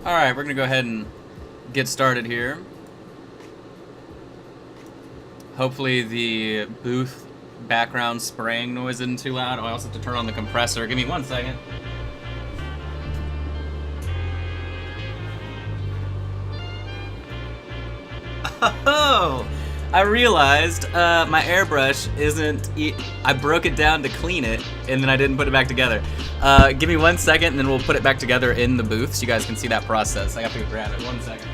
Alright, we're gonna go ahead and get started here. Hopefully the booth background spraying noise isn't too loud. Oh, I also have to turn on the compressor. Give me 1 second. Oh! I realized my airbrush isn't... I broke it down to clean it, and then I didn't put it back together. Give me 1 second, and then we'll put it back together in the booth so you guys can see that process. I have to go grab it. 1 second.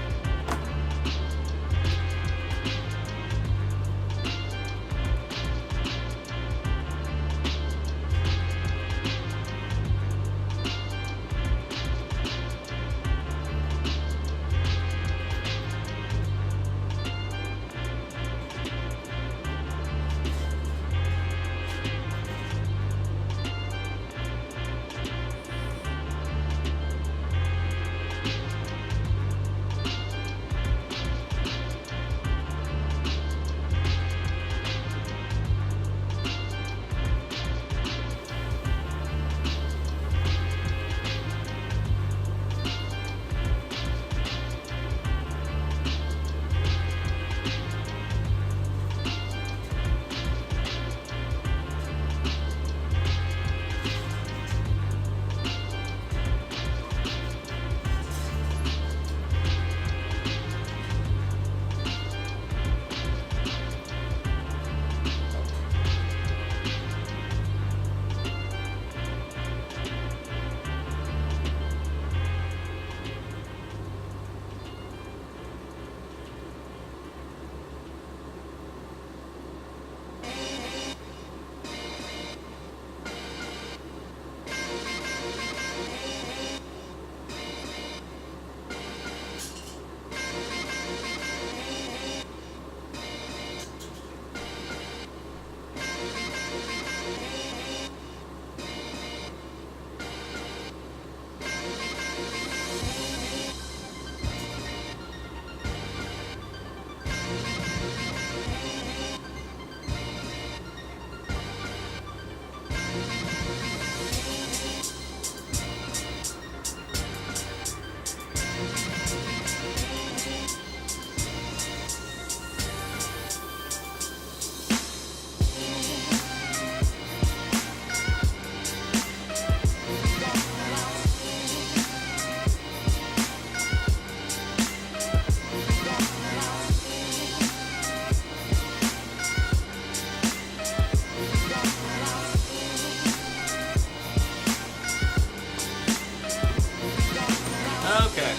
Okay.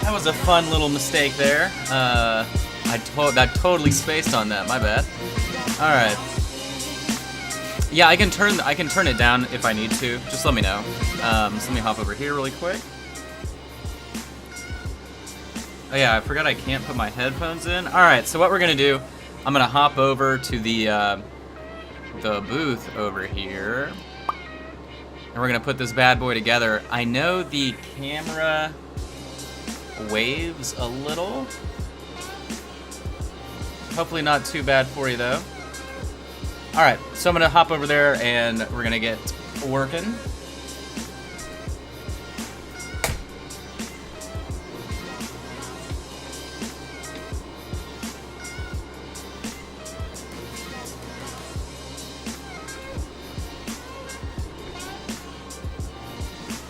That was a fun little mistake there. I totally spaced on that. My bad. All right. Yeah, I can turn it down if I need to. Just let me know. So let me hop over here really quick. Oh yeah, I forgot I can't put my headphones in. All right. So what we're gonna do? I'm gonna hop over to the booth over here. And we're gonna put this bad boy together. I know the camera waves a little. Hopefully not too bad for you though. Alright, so I'm gonna hop over there and we're gonna get working.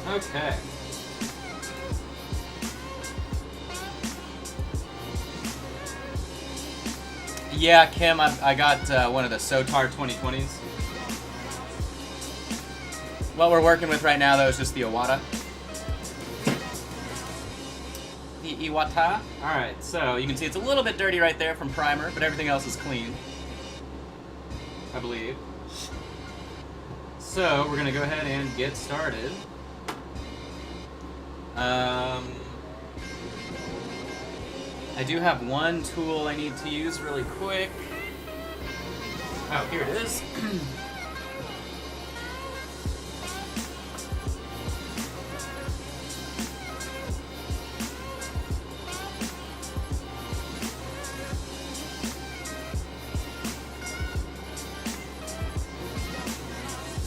Okay. Yeah, Kim, I got one of the Sotar 2020s. What we're working with right now, though, is just the Iwata. The Iwata. Alright, so you can see it's a little bit dirty right there from primer, but everything else is clean, I believe. So, we're going to go ahead and get started. I do have one tool I need to use really quick. Oh, here it is.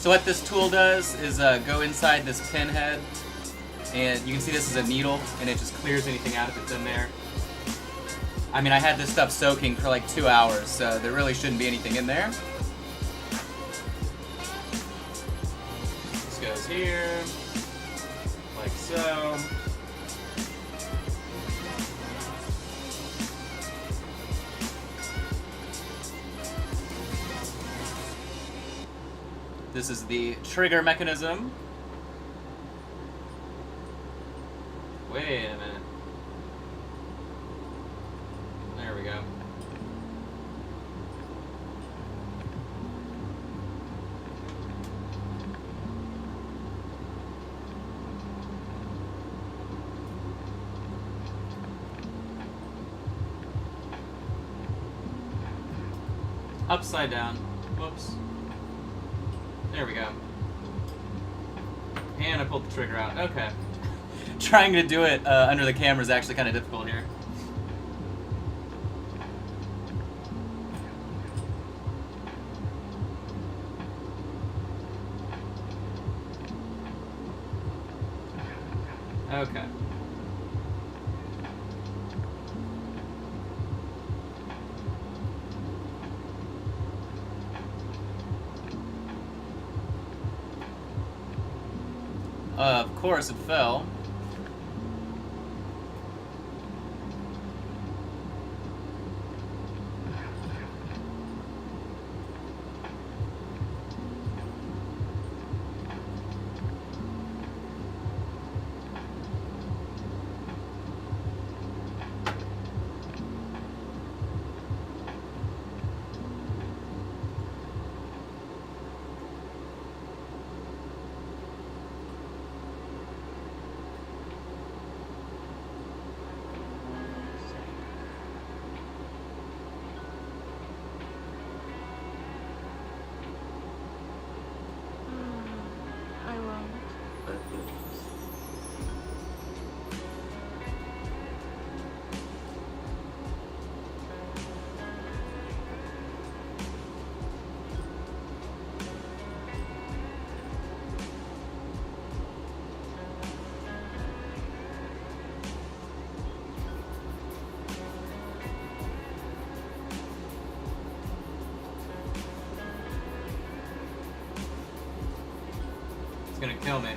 So what this tool does is go inside this pin head, and you can see this is a needle, and it just clears anything out if it's in there. I mean, I had this stuff soaking for like 2 hours, so there really shouldn't be anything in there. This goes here, like so. This is the trigger mechanism. Wait a minute. There we go. Upside down. Whoops. There we go. And I pulled the trigger out. Okay. Trying to do it under the camera is actually kind of difficult here. Okay. Of course it fell. Gonna kill me.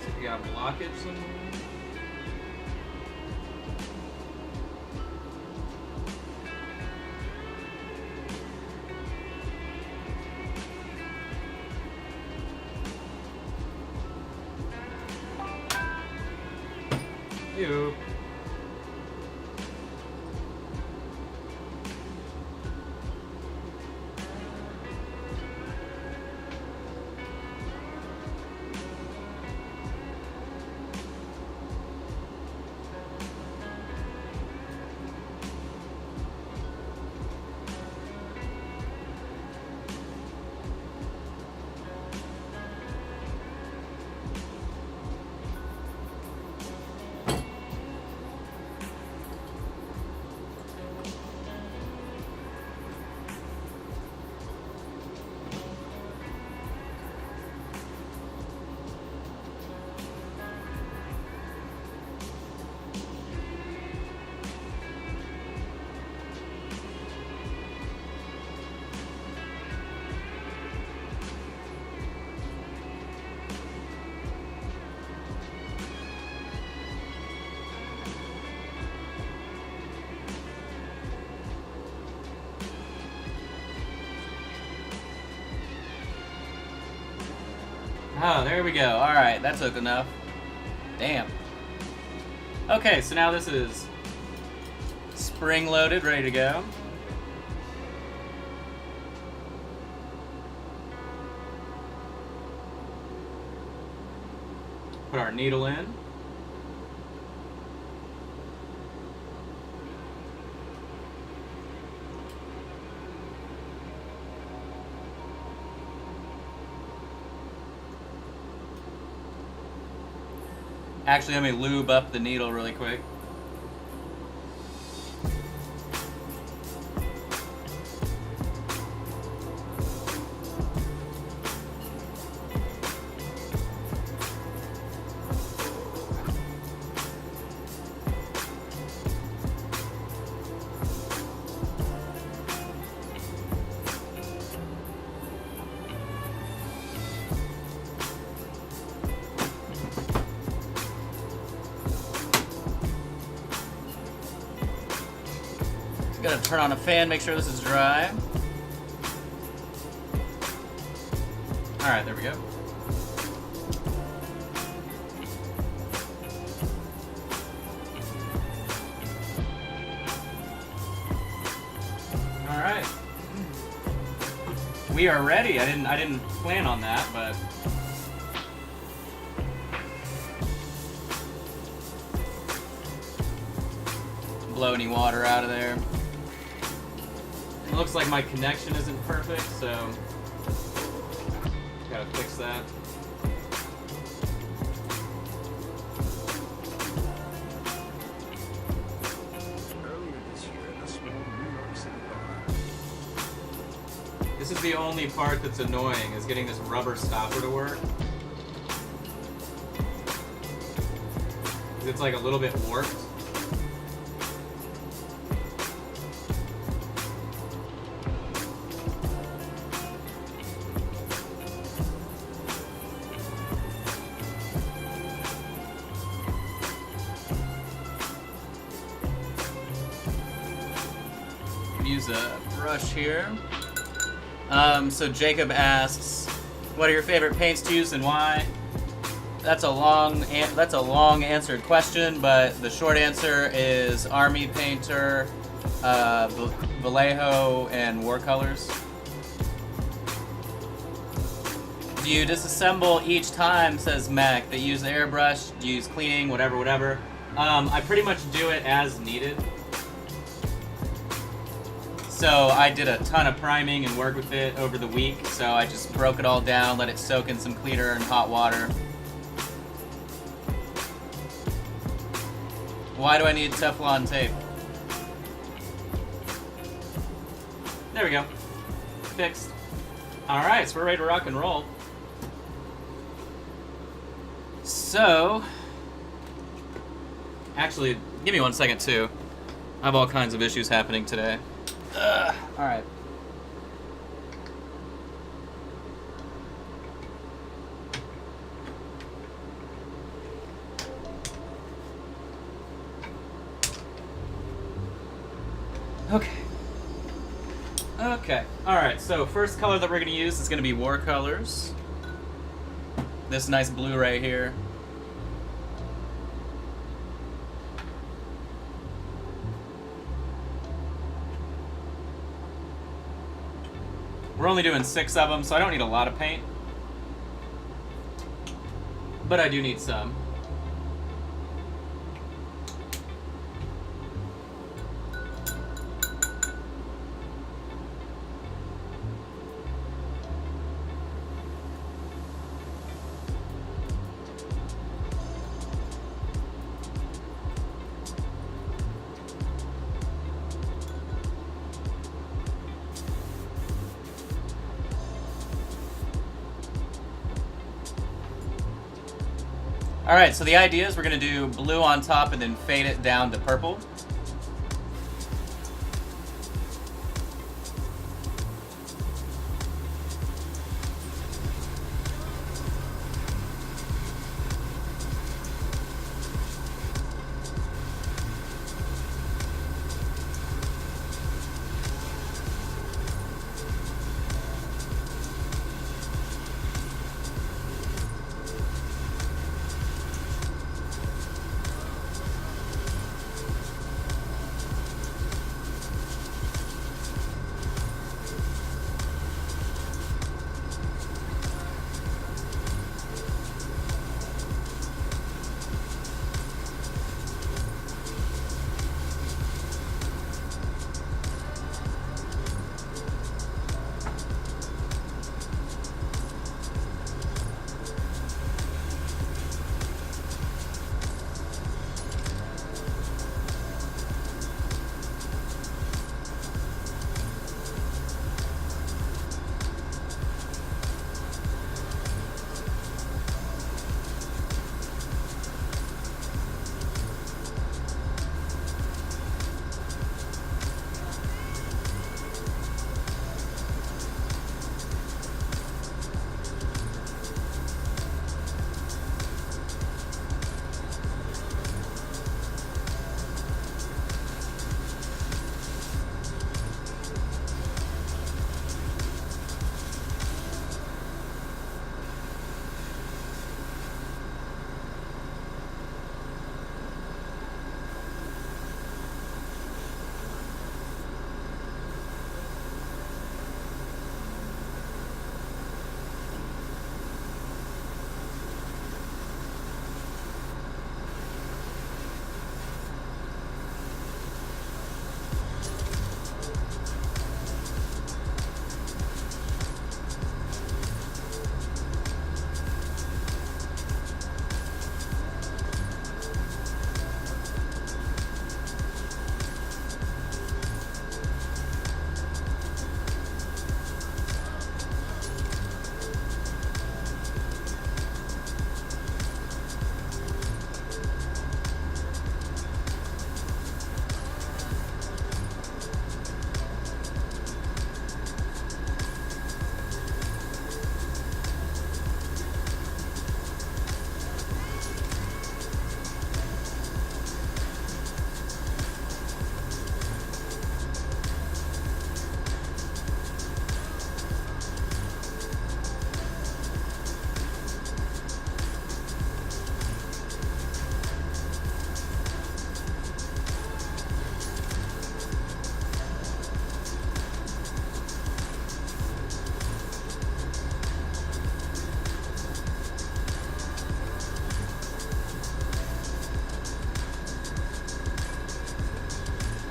So you got a blockage somewhere? You. Oh, there we go. Alright, that took enough. Damn. Okay, so now this is spring-loaded, ready to go. Put our needle in. Actually, let me lube up the needle really quick. Gotta turn on a fan, make sure this is dry. Alright, there we go. Alright. We are ready. I didn't plan on that, but blow any water out of there. It looks like my connection isn't perfect, so gotta fix that. Earlier this year, in a small New York City bar. This is the only part that's annoying, is getting this rubber stopper to work. It's like a little bit warped. Use a brush here. So Jacob asks, what are your favorite paints to use and why? That's a long answered question, but the short answer is Army Painter, Vallejo, and Watercolors. Do you disassemble each time, says Mac, that you use the airbrush, do you use cleaning, whatever. I pretty much do it as needed. So I did a ton of priming and work with it over the week, so I just broke it all down, let it soak in some cleaner and hot water. Why do I need Teflon tape? There we go. Fixed. Alright, so we're ready to rock and roll. So, actually, give me 1 second too. I have all kinds of issues happening today. Alright. Okay. Alright, so first color that we're going to use is going to be Watercolors. This nice blue right here. We're only doing 6 of them, so I don't need a lot of paint. But I do need some. Alright, so the idea is we're going to do blue on top and then fade it down to purple.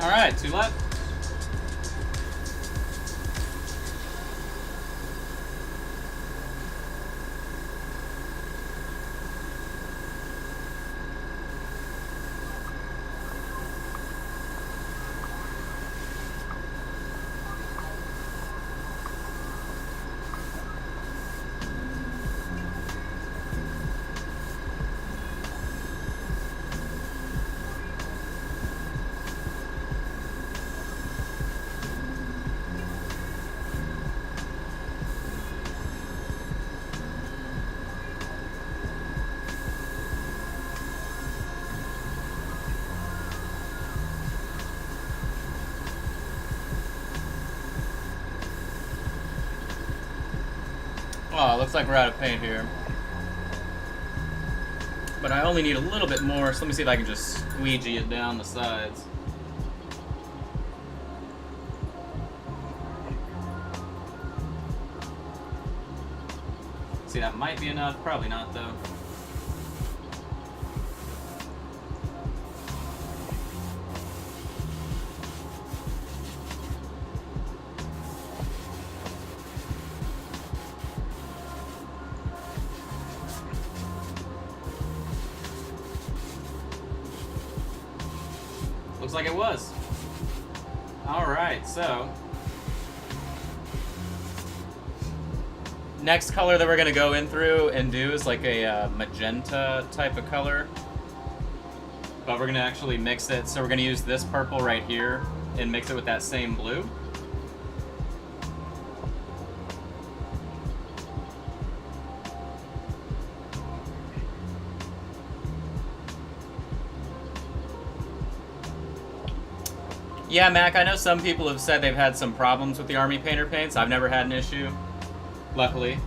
Alright, 2 left. Oh, it looks like we're out of paint here. But I only need a little bit more, so let me see if I can just squeegee it down the sides. See, that might be enough. Probably not, though. Looks like it was. Alright, so next color that we're going to go in through and do is like a magenta type of color. But we're going to actually mix it. So we're going to use this purple right here and mix it with that same blue. Yeah, Mac, I know some people have said they've had some problems with the Army Painter paints. I've never had an issue, luckily.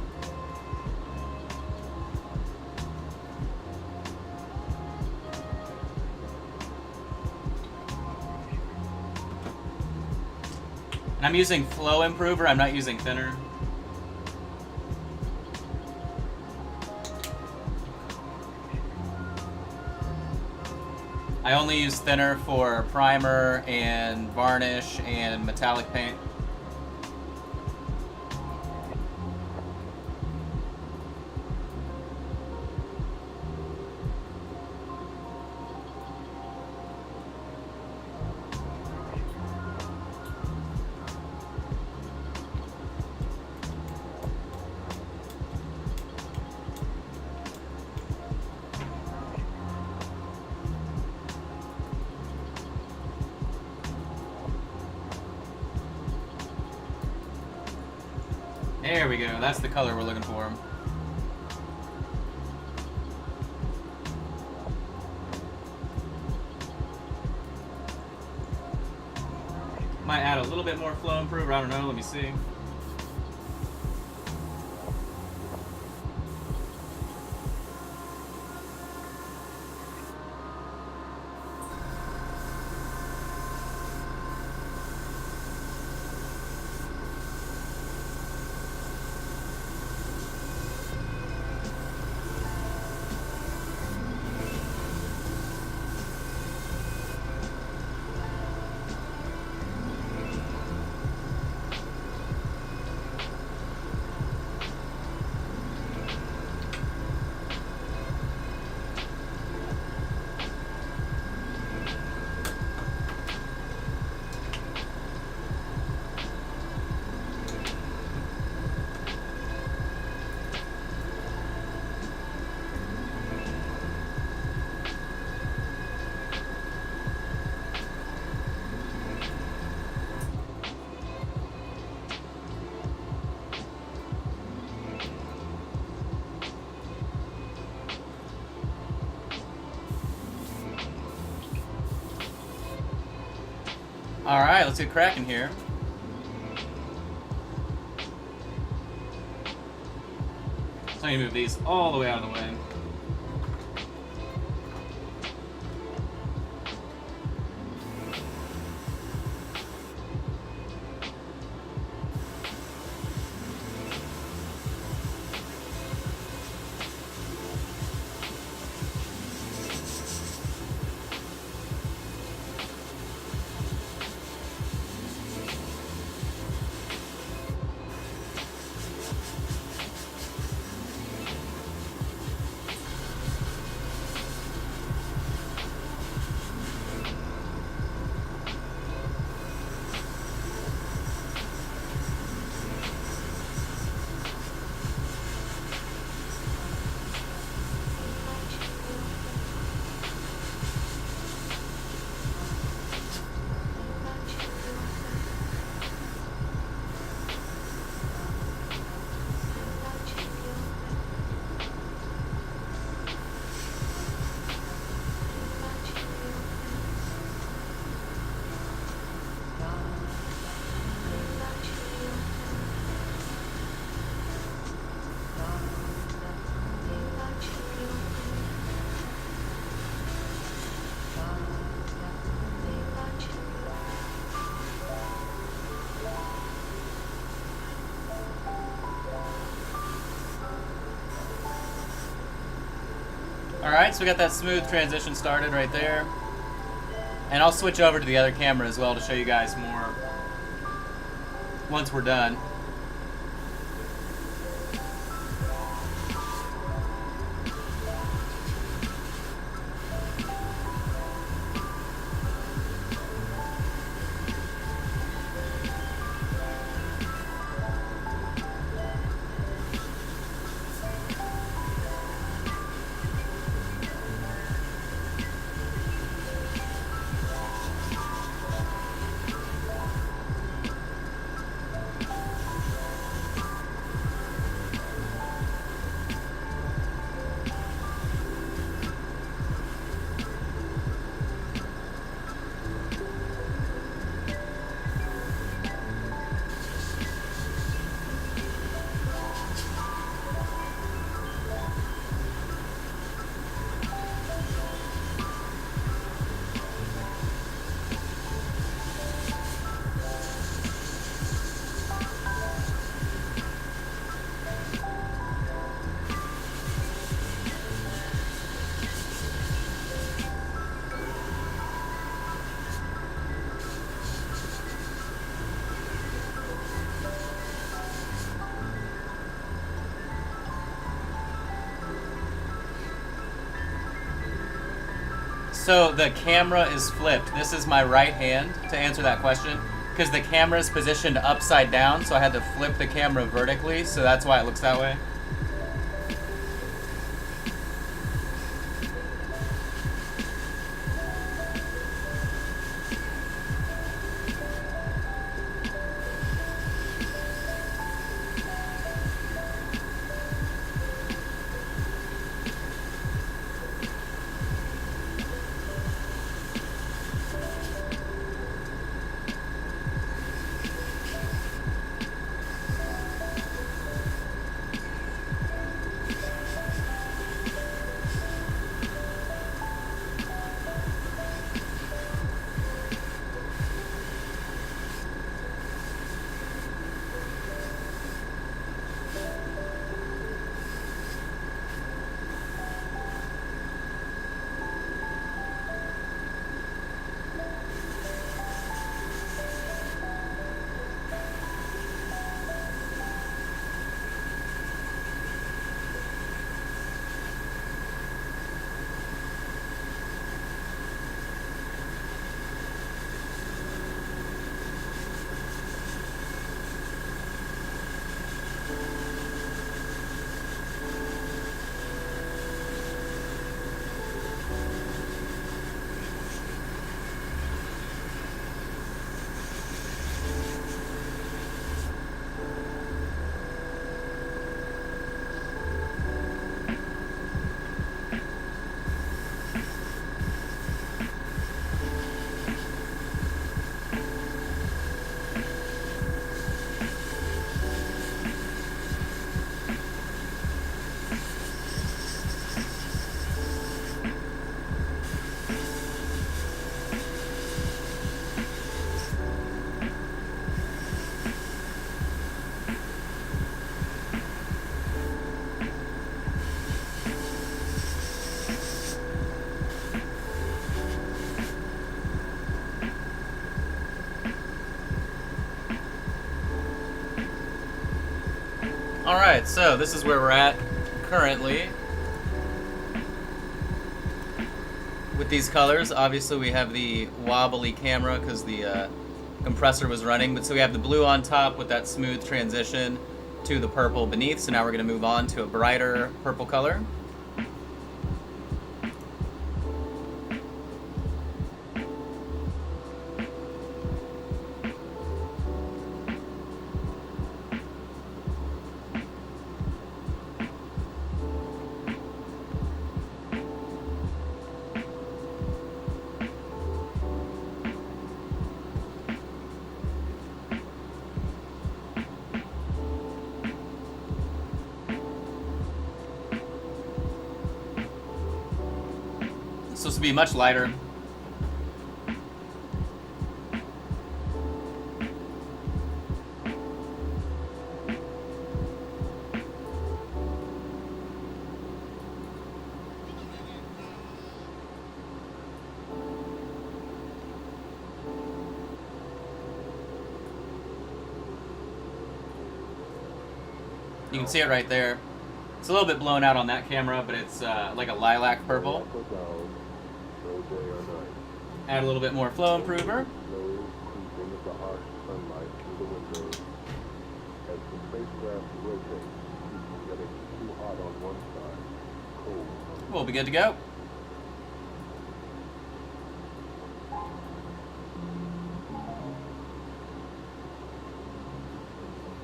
And I'm using Flow Improver, I'm not using thinner. I only use thinner for primer and varnish and metallic paint. There we go, that's the color we're looking for. Might add a little bit more flow improver, I don't know, let me see. Alright, let's get cracking here. So I need to move these all the way out of the way. Alright, so we got that smooth transition started right there. And I'll switch over to the other camera as well to show you guys more once we're done. So the camera is flipped. This is my right hand to answer that question because the camera is positioned upside down, so I had to flip the camera vertically, so that's why it looks that way. Alright, so this is where we're at currently with these colors. Obviously we have the wobbly camera because the compressor was running, but so we have the blue on top with that smooth transition to the purple beneath. So now we're going to move on to a brighter purple color. It's supposed to be much lighter. You can see it right there. It's a little bit blown out on that camera, but it's like a lilac purple. Add a little bit more flow improver. We'll be good to go.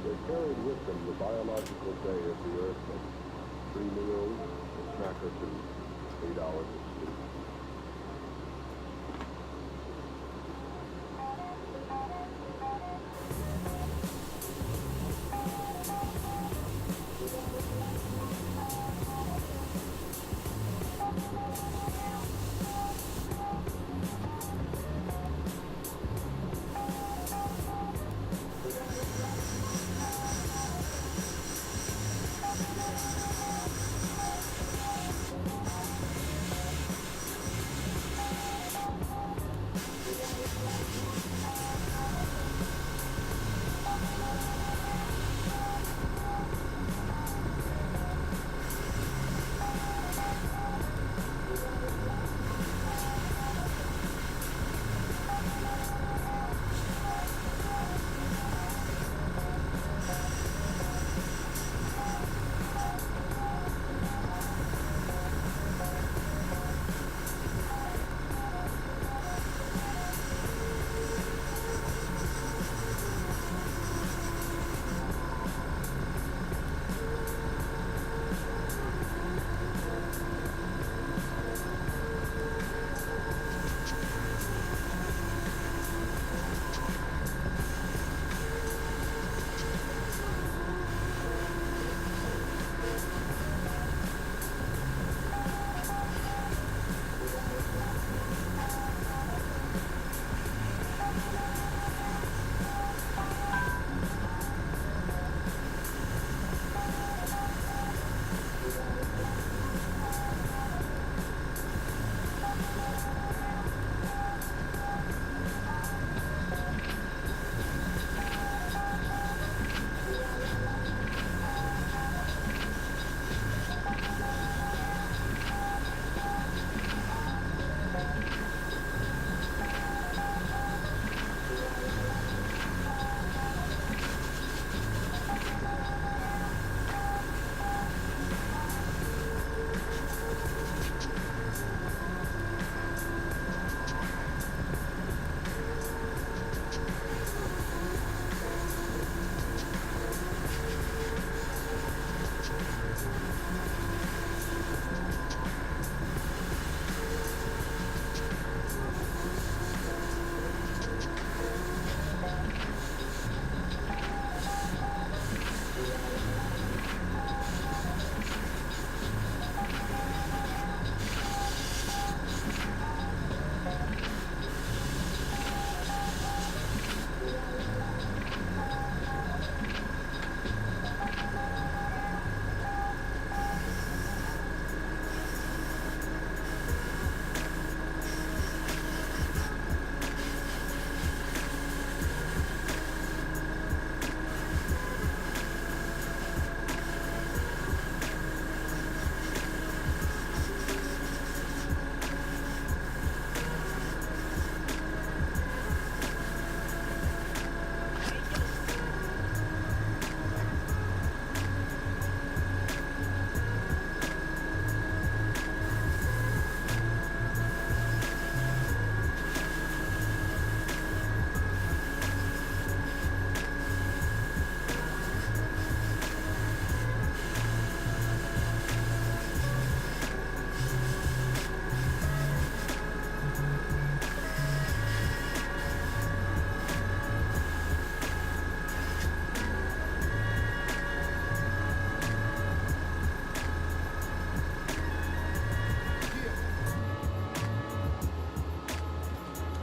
They carried with them the biological day of the Earth and 3 meals, a snack or two, 8 hours of sleep.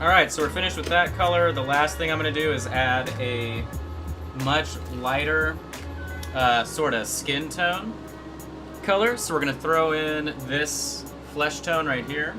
Alright, so we're finished with that color. The last thing I'm going to do is add a much lighter sort of skin tone color. So we're going to throw in this flesh tone right here.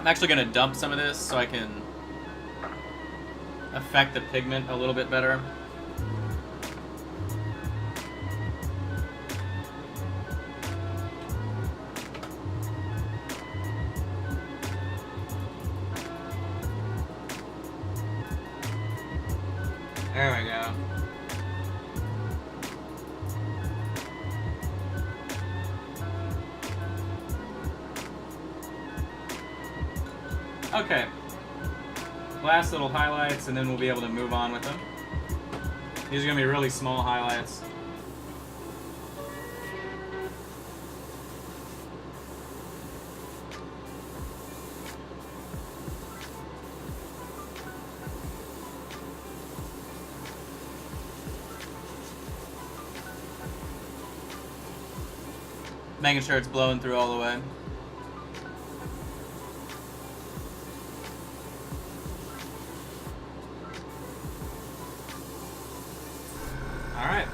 I'm actually going to dump some of this so I can affect the pigment a little bit better. There we go. Okay. Last little highlights, and then we'll be able to move on with them. These are going to be really small highlights. Making sure it's blowing through all the way. Alright.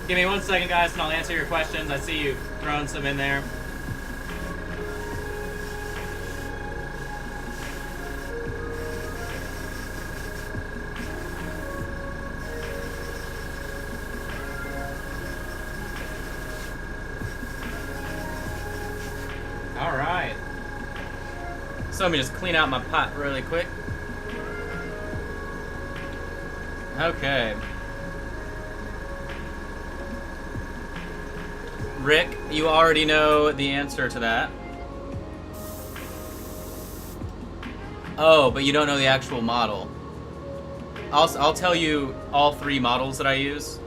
Give me 1 second, guys, and I'll answer your questions. I see you've thrown some in there. So let me just clean out my pot really quick. Okay. Rick, you already know the answer to that. Oh, but you don't know the actual model. I'll tell you all 3 models that I use.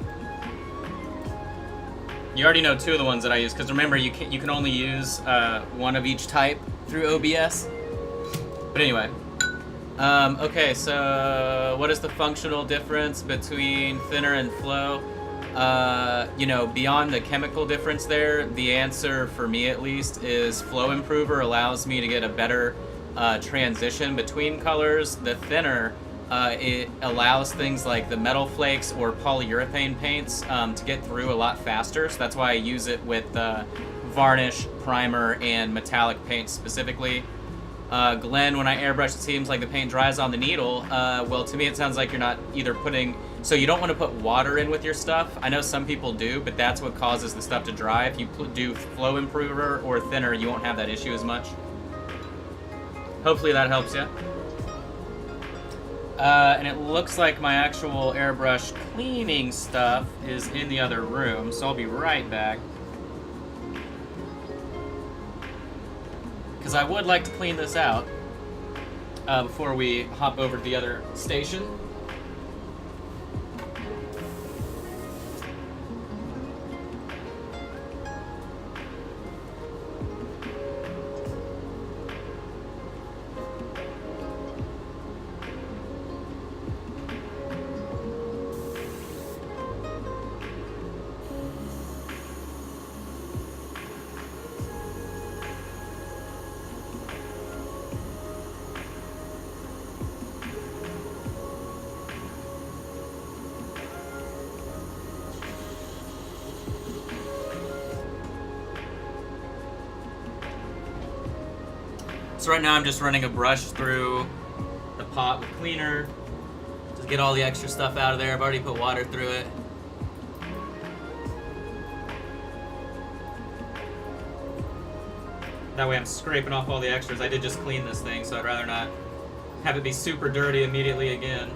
You already know 2 of the ones that I use, because remember, you can only use one of each type through OBS. But anyway. Okay, so what is the functional difference between thinner and flow? You know, beyond the chemical difference there, the answer for me at least is flow improver allows me to get a better transition between colors. The thinner, it allows things like the metal flakes or polyurethane paints to get through a lot faster. So that's why I use it with varnish, primer, and metallic paints specifically. Glenn, when I airbrush, it seems like the paint dries on the needle. Well, to me, it sounds like you're not either putting... So you don't want to put water in with your stuff. I know some people do, but that's what causes the stuff to dry. If you do flow improver or thinner, you won't have that issue as much. Hopefully that helps you. And it looks like my actual airbrush cleaning stuff is in the other room, so I'll be right back. Because I would like to clean this out before we hop over to the other station. So right now I'm just running a brush through the pot with cleaner to get all the extra stuff out of there. I've already put water through it. That way I'm scraping off all the extras. I did just clean this thing, so I'd rather not have it be super dirty immediately again.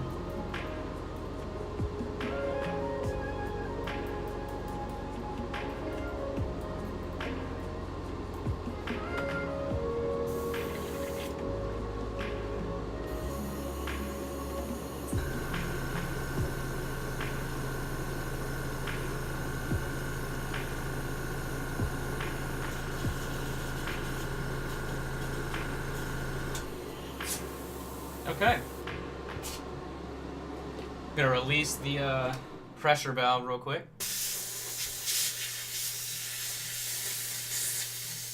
Okay. Gonna release the pressure valve real quick.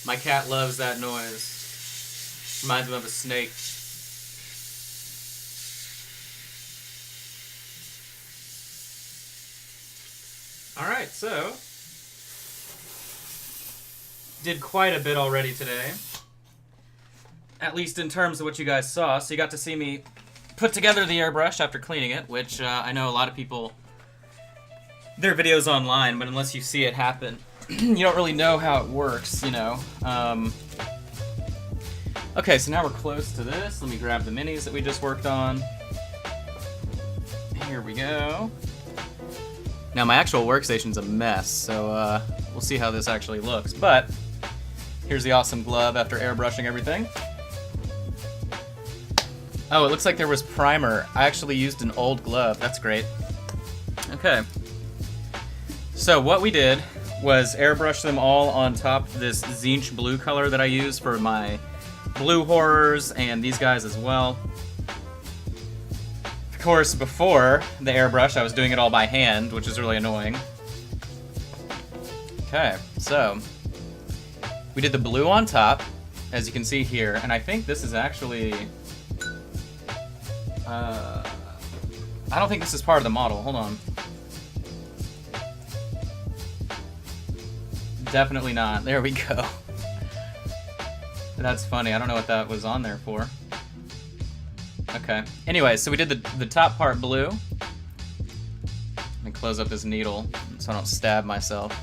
My cat loves that noise. Reminds me of a snake. Alright, so did quite a bit already today. At least in terms of what you guys saw. So you got to see me put together the airbrush after cleaning it, which I know a lot of people, there are videos online, but unless you see it happen, you don't really know how it works, you know. Okay, so now we're close to this. Let me grab the minis that we just worked on. Here we go. Now my actual workstation's a mess, so we'll see how this actually looks. But here's the awesome glove after airbrushing everything. Oh, it looks like there was primer. I actually used an old glove. That's great. Okay. So what we did was airbrush them all on top of this Tzeentch blue color that I use for my blue horrors and these guys as well. Of course, before the airbrush, I was doing it all by hand, which is really annoying. Okay, so we did the blue on top, as you can see here, and I think this is actually... I don't think this is part of the model. Hold on. Definitely not. There we go. That's funny. I don't know what that was on there for. Okay. Anyway, so we did the top part blue. Let me close up this needle so I don't stab myself.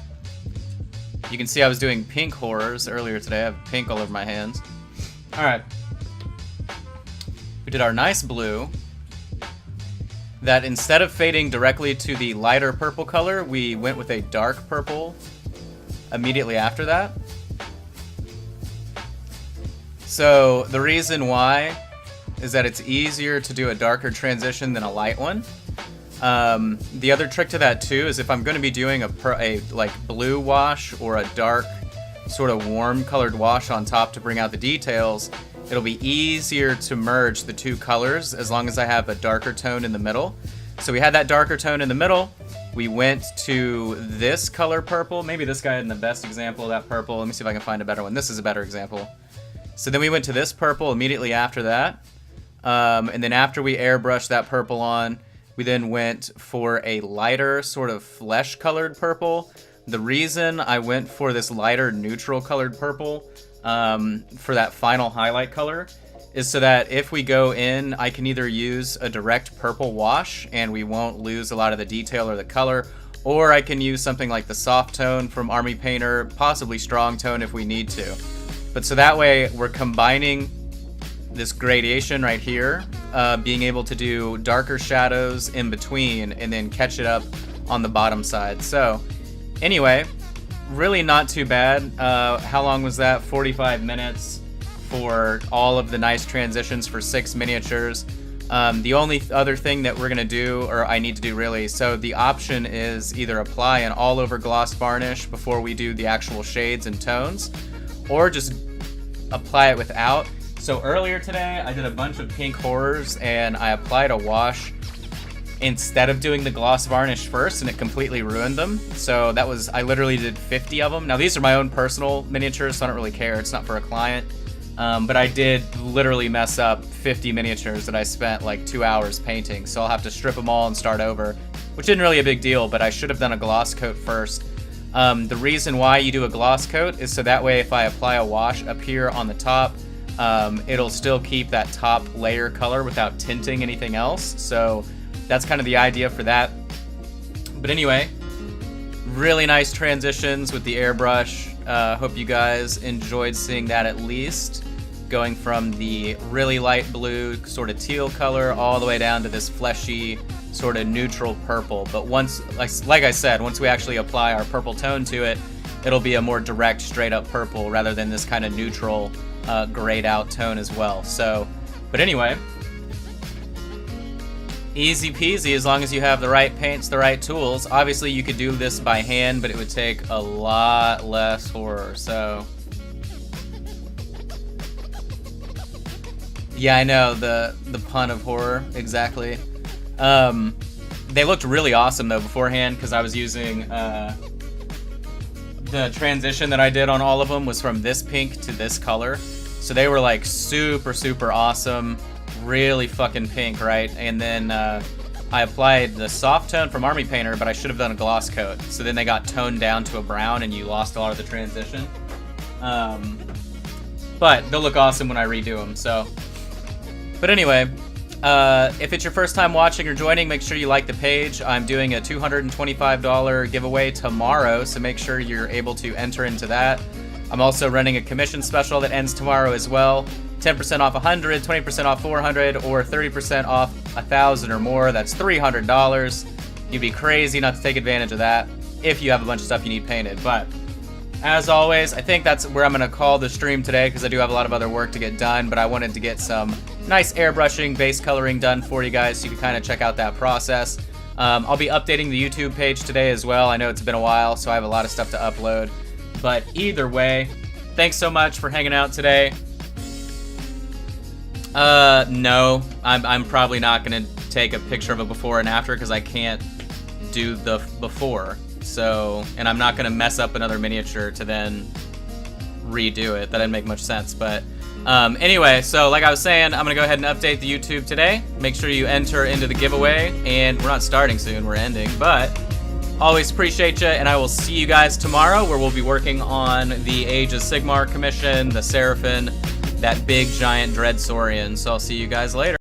You can see I was doing pink horrors earlier today. I have pink all over my hands. Alright. we did our nice blue that instead of fading directly to the lighter purple color, we went with a dark purple immediately after that. So the reason why is that it's easier to do a darker transition than a light one. The other trick to that too is if I'm going to be doing a like blue wash or a dark sort of warm colored wash on top to bring out the details, it'll be easier to merge the two colors as long as I have a darker tone in the middle. So we had that darker tone in the middle. We went to this color purple. Maybe this guy had the best example of that purple. Let me see if I can find a better one. This is a better example. So then we went to this purple immediately after that. And then after we airbrushed that purple on, we then went for a lighter sort of flesh colored purple. The reason I went for this lighter neutral colored purple for that final highlight color is so that if we go in, I can either use a direct purple wash and we won't lose a lot of the detail or the color, or I can use something like the soft tone from Army Painter, possibly strong tone if we need to. But so that way we're combining this gradation right here, being able to do darker shadows in between and then catch it up on the bottom side. So anyway, really not too bad. How long was that? 45 minutes for all of the nice transitions for 6 miniatures. The only other thing that we're gonna do, or I need to do really, so the option is either apply an all over gloss varnish before we do the actual shades and tones, or just apply it without. So earlier today, I did a bunch of pink horrors and I applied a wash instead of doing the gloss varnish first, and it completely ruined them. So that was, I literally did 50 of them. Now these are my own personal miniatures, so I don't really care. It's not for a client. But I did literally mess up 50 miniatures that I spent like 2 hours painting. So I'll have to strip them all and start over, which isn't really a big deal, but I should have done a gloss coat first. The reason why you do a gloss coat is so that way if I apply a wash up here on the top, it'll still keep that top layer color without tinting anything else. So that's kind of the idea for that. But anyway, really nice transitions with the airbrush. Hope you guys enjoyed seeing that at least. Going from the really light blue, sort of teal color, all the way down to this fleshy, sort of neutral purple. But once, like I said, once we actually apply our purple tone to it, it'll be a more direct, straight up purple rather than this kind of neutral, grayed out tone as well. So, but anyway, easy peasy as long as you have the right paints, the right tools. Obviously you could do this by hand, but it would take a lot less horror, so. Yeah, I know, the pun of horror, exactly. They looked really awesome though beforehand, because I was using, the transition that I did on all of them was from this pink to this color. So they were like super, super awesome. Really fucking pink, right? And then I applied the soft tone from Army Painter, but I should have done a gloss coat. So then they got toned down to a brown and you lost a lot of the transition. But they'll look awesome when I redo them, so. But anyway, if it's your first time watching or joining, make sure you like the page. I'm doing a $225 giveaway tomorrow, so make sure you're able to enter into that. I'm also running a commission special that ends tomorrow as well. 10% off 100, 20% off 400, or 30% off 1,000 or more. That's $300. You'd be crazy not to take advantage of that if you have a bunch of stuff you need painted. But as always, I think that's where I'm going to call the stream today, because I do have a lot of other work to get done, but I wanted to get some nice airbrushing, base coloring done for you guys so you can kind of check out that process. I'll be updating the YouTube page today as well. I know it's been a while, so I have a lot of stuff to upload. But either way, thanks so much for hanging out today. No, I'm probably not going to take a picture of a before and after because I can't do the before. So, and I'm not going to mess up another miniature to then redo it. That didn't make much sense. But anyway, so like I was saying, I'm going to go ahead and update the YouTube today. Make sure you enter into the giveaway. And we're not starting soon, we're ending. But always appreciate you, and I will see you guys tomorrow where we'll be working on the Age of Sigmar commission, the Seraphim, that big giant Dread Saurian. So I'll see you guys later.